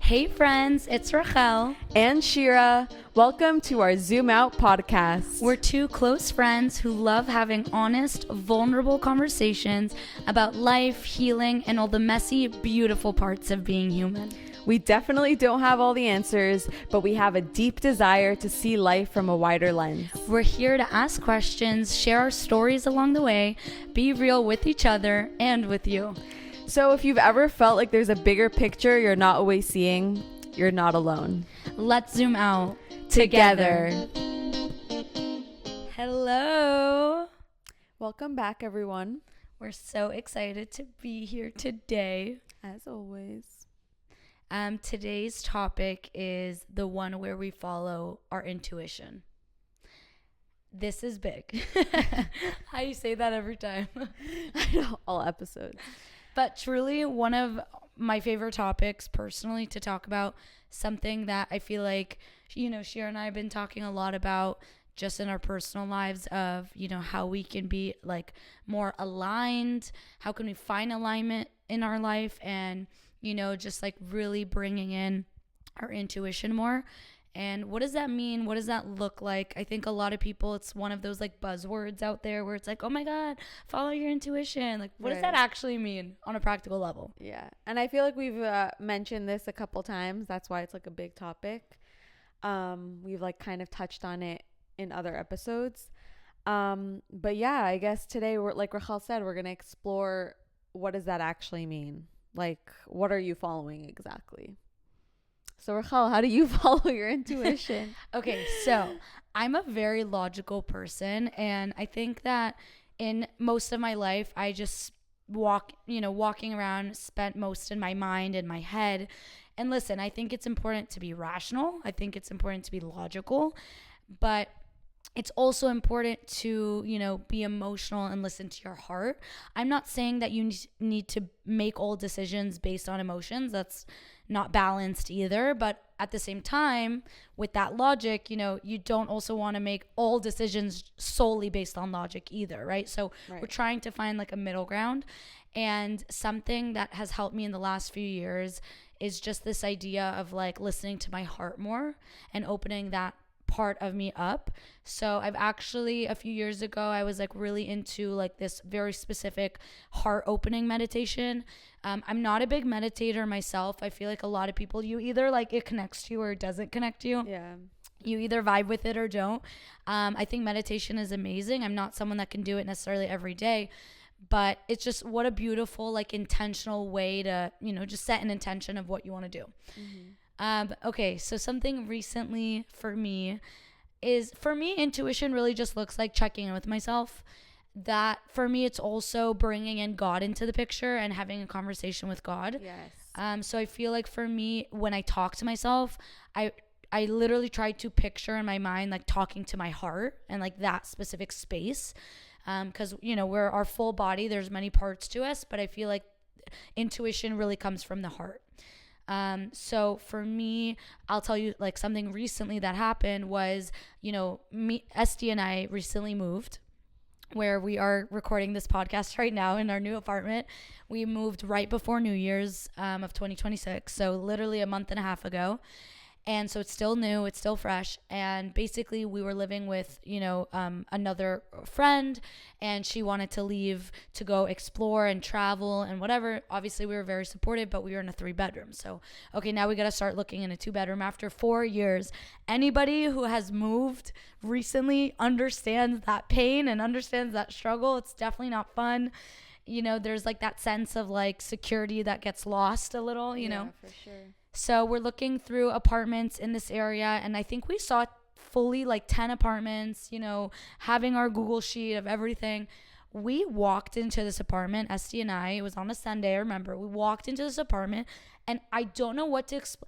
Hey friends, it's Rachel and Shira. Welcome to our Zoom Out podcast. We're two close friends who love having honest, vulnerable conversations about life, healing, and all the messy, beautiful parts of being human. We definitely don't have all the answers, but we have a deep desire to see life from a wider lens. We're here to ask questions, share our stories along the way, be real with each other and with you. So if you've ever felt like there's a bigger picture you're not always seeing, you're not alone. Let's zoom out together. Hello. Welcome back, everyone. We're so excited to be here today. As always. Today's topic is the one where we follow our intuition. This is big. How you say that every time? I know, all episodes. But truly one of my favorite topics personally to talk about, something that I feel like, Shira and I have been talking a lot about just in our personal lives of, how we can be like more aligned, how can we find alignment in our life and, just like really bringing in our intuition more. And what does that mean? What does that look like? I think a lot of people, it's one of those like buzzwords out there where it's like, oh my God, follow your intuition. Like, what does that actually mean on a practical level? Yeah. And I feel like we've mentioned this a couple times. That's why it's like a big topic. We've like kind of touched on it in other episodes. But yeah, I guess today we're, like Rachel said, we're going to explore what does that actually mean? Like, what are you following exactly? So Rachel, how do you follow your intuition? Okay, so I'm a very logical person, and I think that in most of my life, I just walking around, spent most in my mind and my head. And listen, I think it's important to be rational. I think it's important to be logical, but it's also important to, be emotional and listen to your heart. I'm not saying that you need to make all decisions based on emotions. That's not balanced either. But at the same time, with that logic, you don't also want to make all decisions solely based on logic either, right? So We're trying to find like a middle ground. And something that has helped me in the last few years is just this idea of like listening to my heart more and opening that part of me up. So I've actually, a few years ago, I was like really into like this very specific heart opening meditation. I'm not a big meditator myself. I feel like a lot of people, you either like it connects to you or it doesn't connect to you. Yeah. You either vibe with it or don't. I think meditation is amazing. I'm not someone that can do it necessarily every day, but it's just what a beautiful, like intentional way to, just set an intention of what you want to do. Mm-hmm. Okay, so something recently for me, intuition really just looks like checking in with myself. That for me, it's also bringing in God into the picture and having a conversation with God. Yes. So I feel like for me, when I talk to myself, I literally try to picture in my mind, like talking to my heart and like that specific space. Because, we're our full body, there's many parts to us, but I feel like intuition really comes from the heart. So for me, I'll tell you like something recently that happened was, Esty and I recently moved where we are recording this podcast right now in our new apartment. We moved right before New Year's, of 2026. So literally a month and a half ago. And so it's still new, it's still fresh. And basically we were living with, another friend, and she wanted to leave to go explore and travel and whatever. Obviously we were very supportive, but we were in a 3-bedroom. So, okay, now we got to start looking in a 2-bedroom after 4 years. Anybody who has moved recently understands that pain and understands that struggle. It's definitely not fun. There's like that sense of like security that gets lost a little, you know? For sure. So we're looking through apartments in this area, and I think we saw fully like 10 apartments, having our Google sheet of everything. We walked into this apartment, Esty and I, it was on a Sunday, I remember. We walked into this apartment, and I don't know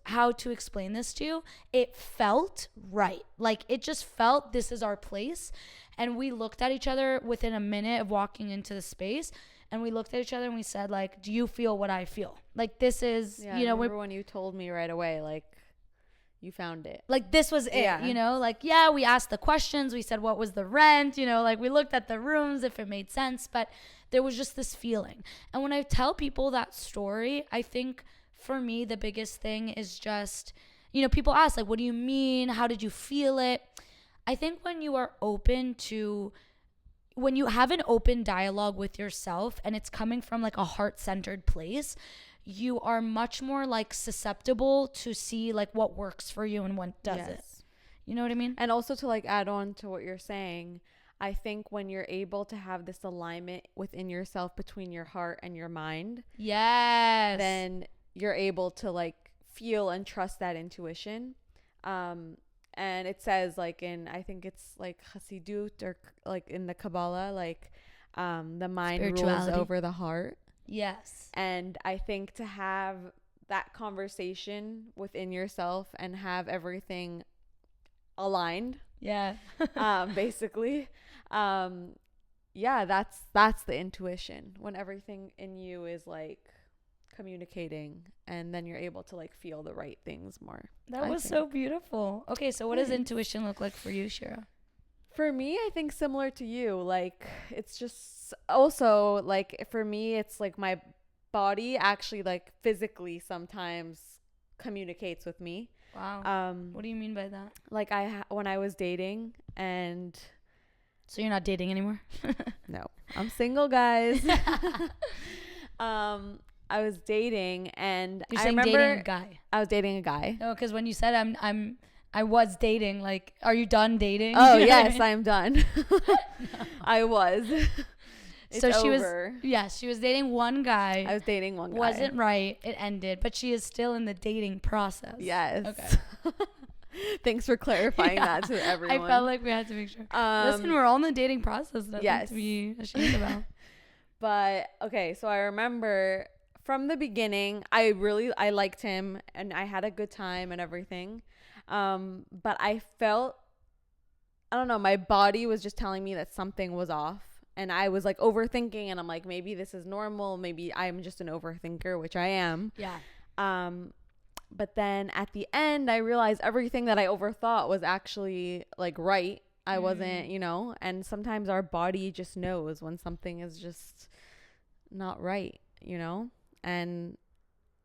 how to explain this to you. It felt right. Like it just felt this is our place. And we looked at each other within a minute of walking into the space. And we looked at each other and we said, like, do you feel what I feel? Like, this is, I remember when you told me right away, like, you found it. Like, this was it, Like, we asked the questions. We said, what was the rent? Like, we looked at the rooms if it made sense. But there was just this feeling. And when I tell people that story, I think for me, the biggest thing is just, you know, people ask, like, what do you mean? How did you feel it? I think when you are open to, when you have an open dialogue with yourself and it's coming from like a heart-centered place, you are much more like susceptible to see like what works for you and what doesn't. Yes. You know what I mean? And also to like add on to what you're saying, I think when you're able to have this alignment within yourself between your heart and your mind, Yes. then you're able to like feel and trust that intuition. And it says like in, I think it's like Hasidut or like in the Kabbalah, like the mind rules Spirituality. over the heart. Yes. And I think to have that conversation within yourself and have everything aligned, Yeah. basically, yeah, that's the intuition, when everything in you is like communicating, and then you're able to like feel the right things more. That I was think. so beautiful. Okay, so what does Thanks. intuition look like for you, Shira? For me, I think similar to you, like it's just also like for me, it's like my body actually like physically sometimes communicates with me. Wow. What do you mean by that? Like when I was dating, and So you're not dating anymore? no, I'm single, guys. I was dating, and You're I saying remember dating a guy. I was dating a guy. No, because when you said I was dating, like, are you done dating? Oh You know what I yes, mean? I'm done. I was. It's So she over. Yes, she was dating one guy. I was dating one guy. Wasn't right. It ended, but she is still in the dating process. Yes. Okay. Thanks for clarifying Yeah. that to everyone. I felt like we had to make sure. Listen, we're all in the dating process. Nothing yes. to be ashamed about. But okay, so I remember from the beginning, I liked him and I had a good time and everything. But I felt, I don't know, my body was just telling me that something was off. And I was like overthinking, and I'm like, maybe this is normal. Maybe I'm just an overthinker, which I am. Yeah. But then at the end, I realized everything that I overthought was actually like right. I wasn't, you know, and sometimes our body just knows when something is just not right, you know? And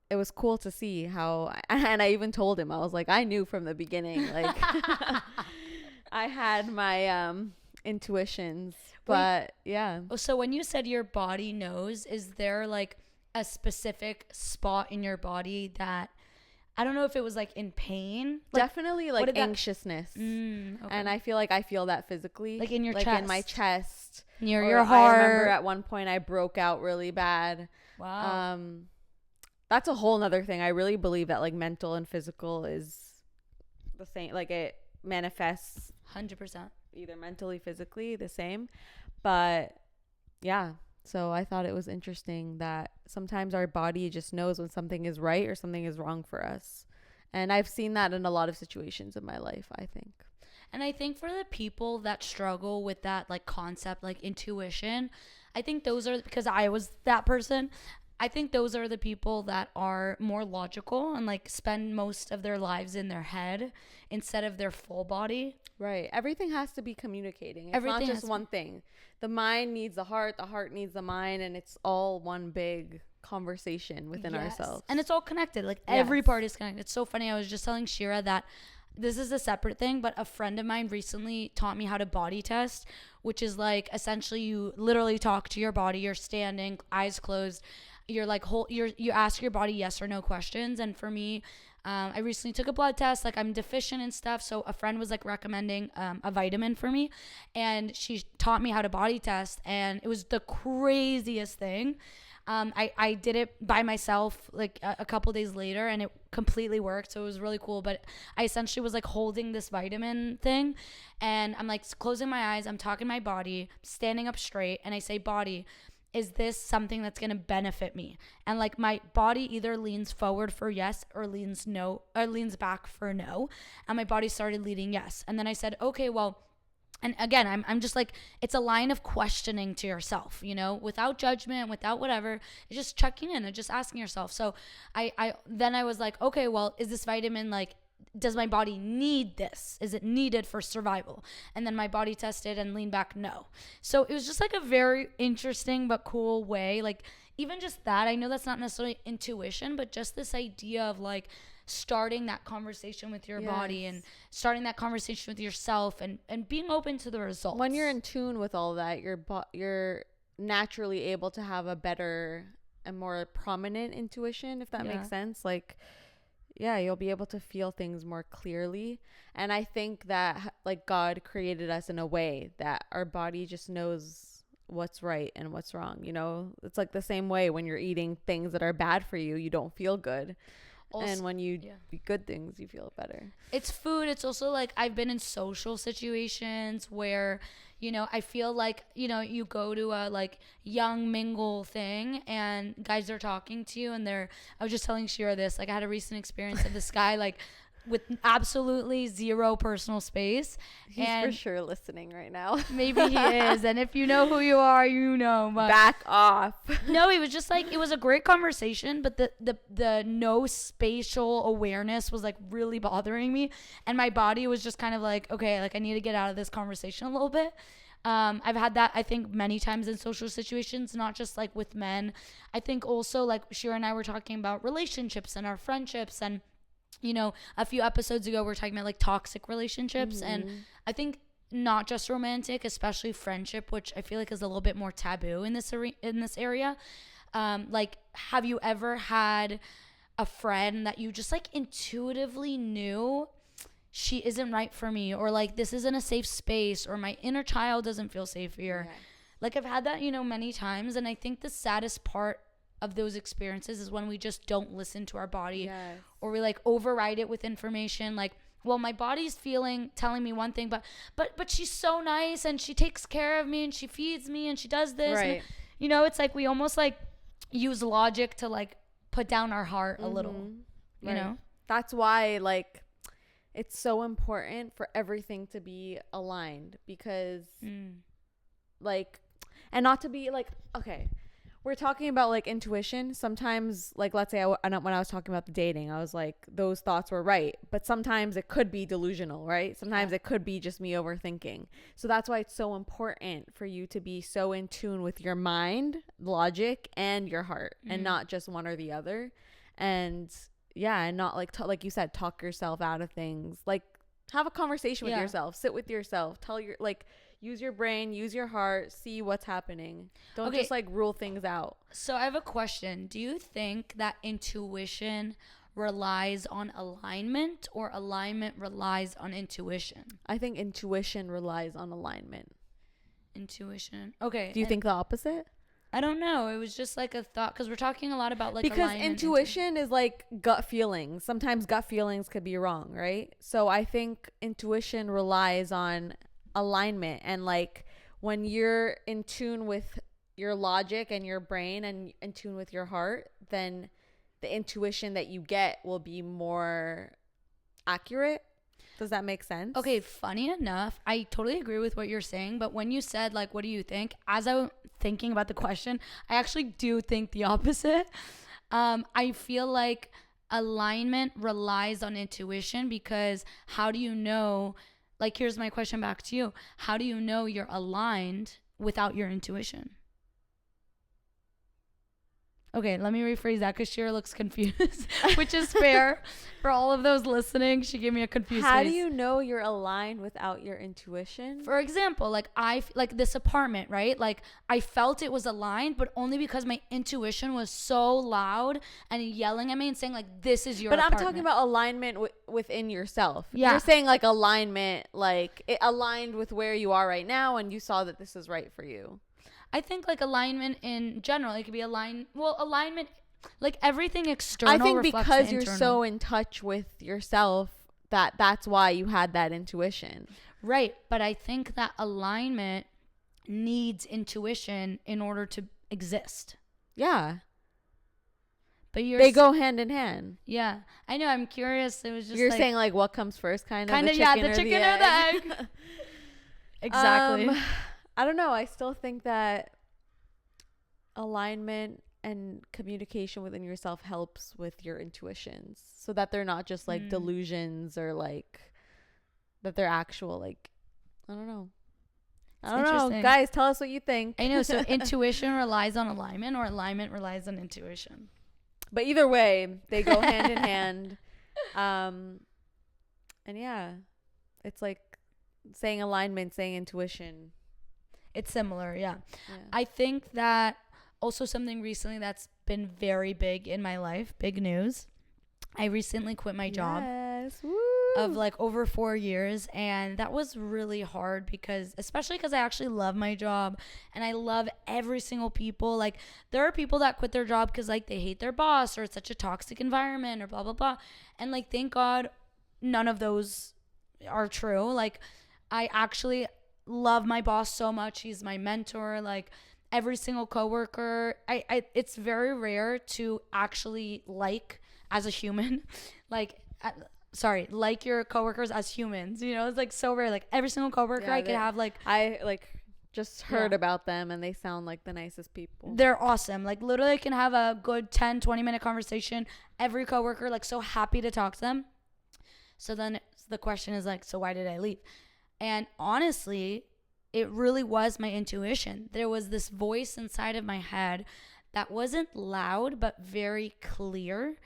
it was cool to see how, and I even told him, I was like, I knew from the beginning, like I had my intuitions, but yeah. So when you said your body knows, is there like a specific spot in your body that, I don't know if it was like in pain? Like, Definitely what like did that- anxiousness. okay. And I feel like I feel that physically. Like in your like chest. in my chest. Near Or your I remember heart. at one point I broke out really bad. Wow. That's a whole nother thing. I really believe that like mental and physical is the same. Like it manifests 100%. either mentally, physically, the same. But yeah. So I thought it was interesting that sometimes our body just knows when something is right or something is wrong for us. And I've seen that in a lot of situations in my life, I think. And I think for the people that struggle with that like concept, like intuition, I think those are, because I was that person, I think those are the people that are more logical and like spend most of their lives in their head instead of their full body. Right. Everything has to be communicating. It's Everything not has just to one thing. The mind needs the heart needs the mind, and it's all one big conversation within Yes. ourselves. And it's all connected. Like every Yes. part is connected. It's so funny. I was just telling Shira that this is a separate thing, but a friend of mine recently taught me how to body test, which is like essentially you literally talk to your body. You're standing, eyes closed. You're like you ask your body yes or no questions. And for me, I recently took a blood test. Like I'm deficient in stuff, so a friend was like recommending a vitamin for me, and she taught me how to body test, and it was the craziest thing. I did it by myself like a couple days later, and it completely worked. So it was really cool. But I essentially was like holding this vitamin thing, and I'm like closing my eyes. I'm talking to my body, standing up straight, and I say, body, is this something that's going to benefit me? And like my body either leans forward for yes or leans back for no. And my body started leaning yes. And then I said, okay, well, and again, I'm just like, it's a line of questioning to yourself, you know, without judgment, without whatever. It's just checking in and just asking yourself. So then I was like, okay, well, is this vitamin like, does my body need this? Is it needed for survival? And then my body tested and leaned back no. So it was just like a very interesting but cool way. Like even just that, I know that's not necessarily intuition, but just this idea of like starting that conversation with your body and starting that conversation with yourself and being open to the results. When you're in tune with all that, you're naturally able to have a better and more prominent intuition, if that makes sense. Like, yeah, you'll be able to feel things more clearly. And I think that like God created us in a way that our body just knows what's right and what's wrong. You know, it's like the same way when you're eating things that are bad for you, you don't feel good. Also, and when you eat good things, you feel better. It's food. It's also like I've been in social situations where, you know, I feel like, you know, you go to a like young mingle thing and guys are talking to you and I was just telling Shira this, like I had a recent experience of this guy like with absolutely zero personal space. He's for sure listening right now. Maybe he is. And if you know who you are, you know. But back off. No, it was just like, it was a great conversation, but the no spatial awareness was like really bothering me. And my body was just kind of like, okay, like I need to get out of this conversation a little bit. I've had that, I think, many times in social situations, not just like with men. I think also like Shira and I were talking about relationships and our friendships, and you know, a few episodes ago, we were talking about like toxic relationships. And I think not just romantic, especially friendship, which I feel like is a little bit more taboo in this area. Like, have you ever had a friend that you just like intuitively knew she isn't right for me, or like this isn't a safe space, or my inner child doesn't feel safe here? Okay. Like I've had that, you know, many times. And I think the saddest part of those experiences is when we just don't listen to our body, or we like override it with information like, well, my body's telling me one thing, but she's so nice and she takes care of me and she feeds me and she does this, right? And, you know, it's like we almost like use logic to like put down our heart a little, you know. That's why like it's so important for everything to be aligned, because like, and not to be like, okay, we're talking about like intuition. Sometimes, like, let's say when I was talking about the dating, I was like, those thoughts were right. But sometimes it could be delusional, right? Sometimes it could be just me overthinking. So that's why it's so important for you to be so in tune with your mind, logic, and your heart, and not just one or the other. And and not like, like you said, talk yourself out of things. Like, have a conversation with yourself. Sit with yourself. Use your brain, use your heart, see what's happening. Don't just like rule things out. So I have a question. Do you think that intuition relies on alignment, or alignment relies on intuition? I think intuition relies on alignment. Intuition. Okay. Do you think the opposite? I don't know. It was just like a thought, because we're talking a lot about like because intuition is like gut feelings. Sometimes gut feelings could be wrong, right? So I think intuition relies on alignment, and like when you're in tune with your logic and your brain and in tune with your heart, then the intuition that you get will be more accurate. Does that make sense? Okay, funny enough, I totally agree with what you're saying, but when you said like, what do you think, as I was thinking about the question, I actually do think the opposite. I feel like alignment relies on intuition, because how do you know, like, here's my question back to you. How do you know you're aligned without your intuition? Okay, let me rephrase that, because Shira looks confused, which is fair. For all of those listening, she gave me a confused How face. do you know you're aligned without your intuition? For example, like like this apartment, right? Like I felt it was aligned, but only because my intuition was so loud and yelling at me and saying like, this is your apartment. I'm talking about alignment within yourself. Yeah. You're saying like alignment, like it aligned with where you are right now and you saw that this is right for you. I think like alignment in general, it could be alignment, like everything external. I think reflects because the you're internal. so in touch with yourself that's why you had that intuition. Right. But I think that alignment needs intuition in order to exist. Yeah. But they go hand in hand. Yeah. I know. I'm curious. It was just you're saying like what comes first, kind of the chicken or the egg. Exactly. I don't know. I still think that alignment and communication within yourself helps with your intuitions, so that they're not just like delusions, or like that they're actual, like, I don't know. I don't know. Guys, tell us what you think. I know. So intuition relies on alignment, or alignment relies on intuition. But either way, they go hand in hand. And yeah, it's like saying alignment, saying intuition. It's similar, yeah. I think that also something recently that's been very big in my life, big news. I recently quit my job of like over 4 years, and that was really hard especially because I actually love my job and I love every single people. Like, there are people that quit their job because like they hate their boss, or it's such a toxic environment, or blah blah blah, and like thank God none of those are true. Like, I actually love my boss so much. He's my mentor. Like, every single coworker, it's very rare to actually like, as a human, like your coworkers as humans, you know. It's like so rare. Like, every single coworker I could have, like, I like just heard about them, and they sound like the nicest people. They're awesome. Like, literally I can have a good 10-20 minute conversation. Every coworker, like, so happy to talk to them. So then the question is like, so why did I leave? And honestly, it really was my intuition. There was this voice inside of my head that wasn't loud but very clear,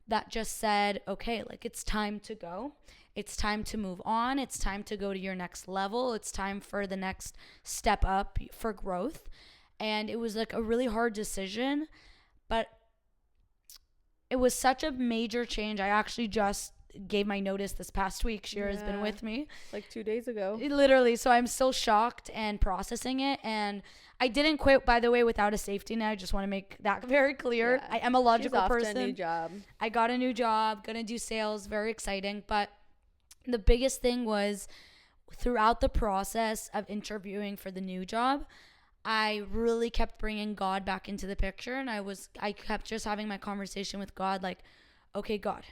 that just said, okay, like, it's time to go. It's time to move on. It's time to go to your next level. It's time for the next step up for growth. And it was like a really hard decision, but it was such a major change. I actually just gave my notice this past week. Shira's been with me. Like 2 days ago. Literally. So I'm still shocked and processing it. And I didn't quit, by the way, without a safety net. I just want to make that very clear. Yeah. I am a logical person. She's off to a new job. I got a new job, gonna do sales, very exciting. But the biggest thing was, throughout the process of interviewing for the new job, I really kept bringing God back into the picture. And I kept just having my conversation with God, like, okay, God,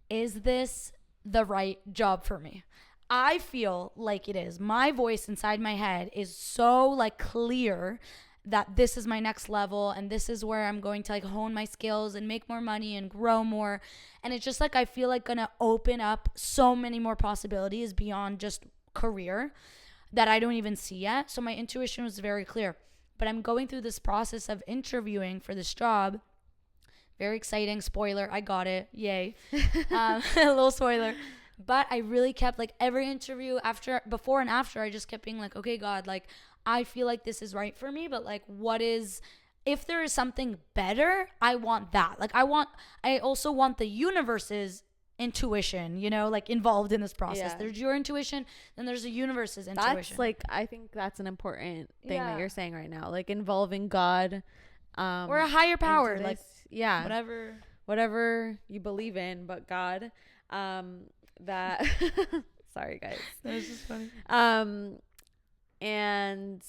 is this the right job for me? I feel like it is. My voice inside my head is so like clear that this is my next level, and this is where I'm going to like hone my skills and make more money and grow more. And it's just like, I feel like gonna open up so many more possibilities beyond just career that I don't even see yet. So my intuition was very clear. But I'm going through this process of interviewing for this job. Very exciting. Spoiler, I got it. Yay. A little spoiler. But I really kept, like, every interview before and after, I just kept being like, okay, God, like, I feel like this is right for me, but like, if there is something better, I want that. Like, I also want the universe's intuition, you know, like, involved in this process. Yeah. There's your intuition, then there's the universe's intuition. That's like, I think that's an important thing that you're saying right now, like, involving God. Or a higher power, like, whatever you believe in, but God, that sorry guys, that was just funny. And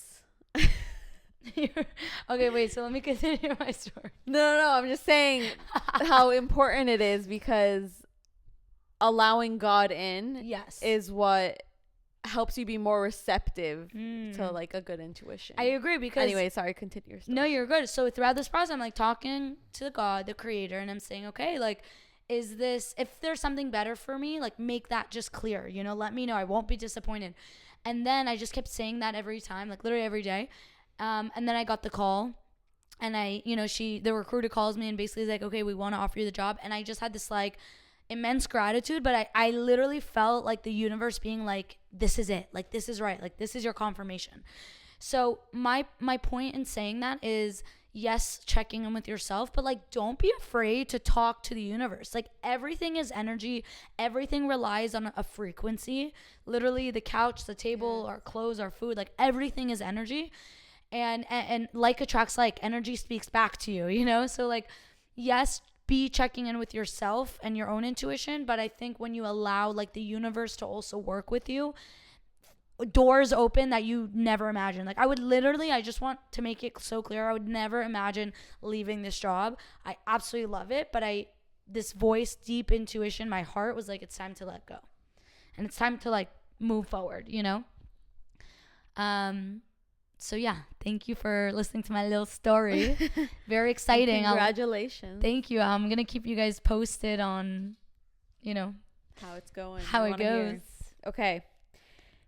okay, wait, so let me continue my story. No, I'm just saying how important it is, because allowing God in is what helps you be more receptive to like a good intuition. I agree, because anyway, sorry, continue your story. No, you're good. So throughout this process, I'm like talking to God, the creator, and I'm saying, okay, like, if there's something better for me, like, make that just clear, you know, let me know. I won't be disappointed. And then I just kept saying that every time, like, literally every day. And then I got the call, and the recruiter calls me and basically is like, okay, we want to offer you the job. And I just had this like immense gratitude, but I literally felt like the universe being like, this is it. Like, this is right. Like, this is your confirmation. So my point in saying that is, yes, checking in with yourself, but like, don't be afraid to talk to the universe. Like, everything is energy. Everything relies on a frequency. Literally, the couch, the table, our clothes, our food, like, everything is energy. And like attracts like, energy speaks back to you, you know? So like, yes, be checking in with yourself and your own intuition, but I think when you allow like the universe to also work with you, doors open that you never imagined. Like, I just want to make it so clear, I would never imagine leaving this job. I absolutely love it, but this voice, deep intuition, my heart was like, it's time to let go. And it's time to like move forward, you know? So yeah, thank you for listening to my little story. Very exciting. Congratulations. Thank you. I'm going to keep you guys posted on, you know, how it's going. How it goes. Okay.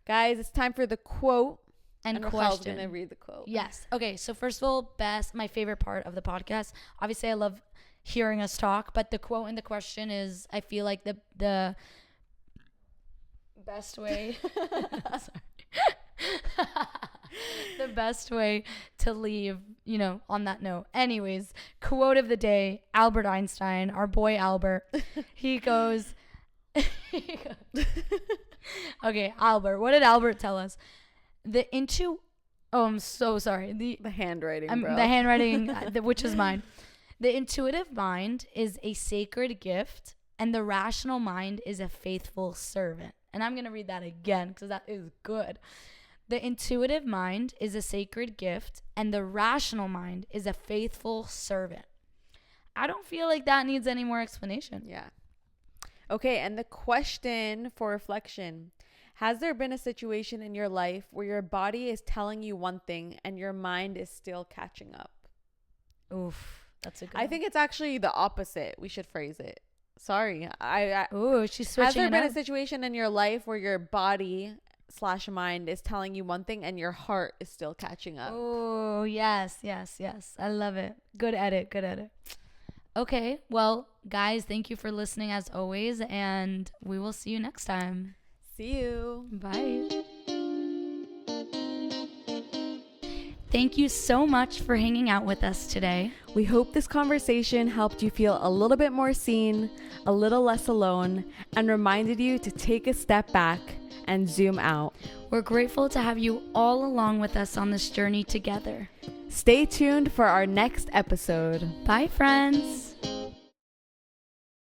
Guys, it's time for the quote. and Rachel's question. gonna read the quote. Yes. Okay. So first of all, my favorite part of the podcast. Obviously, I love hearing us talk, but the quote and the question is, I feel like the best way. The best way to leave, on that note. Anyways, quote of the day: Albert Einstein, our boy Albert. He goes. Okay, Albert. What did Albert tell us? I'm so sorry. The handwriting, bro. The handwriting, which is mine. The intuitive mind is a sacred gift, and the rational mind is a faithful servant. And I'm going to read that again because that is good. The intuitive mind is a sacred gift, and the rational mind is a faithful servant. I don't feel like that needs any more explanation. Yeah. Okay, and the question for reflection: has there been a situation in your life where your body is telling you one thing and your mind is still catching up? Oof, that's a good I think it's actually the opposite. We should phrase it. Sorry. Ooh, she's switching. Has there been up. a situation in your life where your body / mind is telling you one thing and your heart is still catching up? Oh, yes. I love it. Good edit. Okay, well, guys, thank you for listening as always, and we will see you next time. See you. Bye. Thank you so much for hanging out with us today. We hope this conversation helped you feel a little bit more seen, a little less alone, and reminded you to take a step back and zoom out. We're grateful to have you all along with us on this journey together. Stay tuned for our next episode. Bye, friends.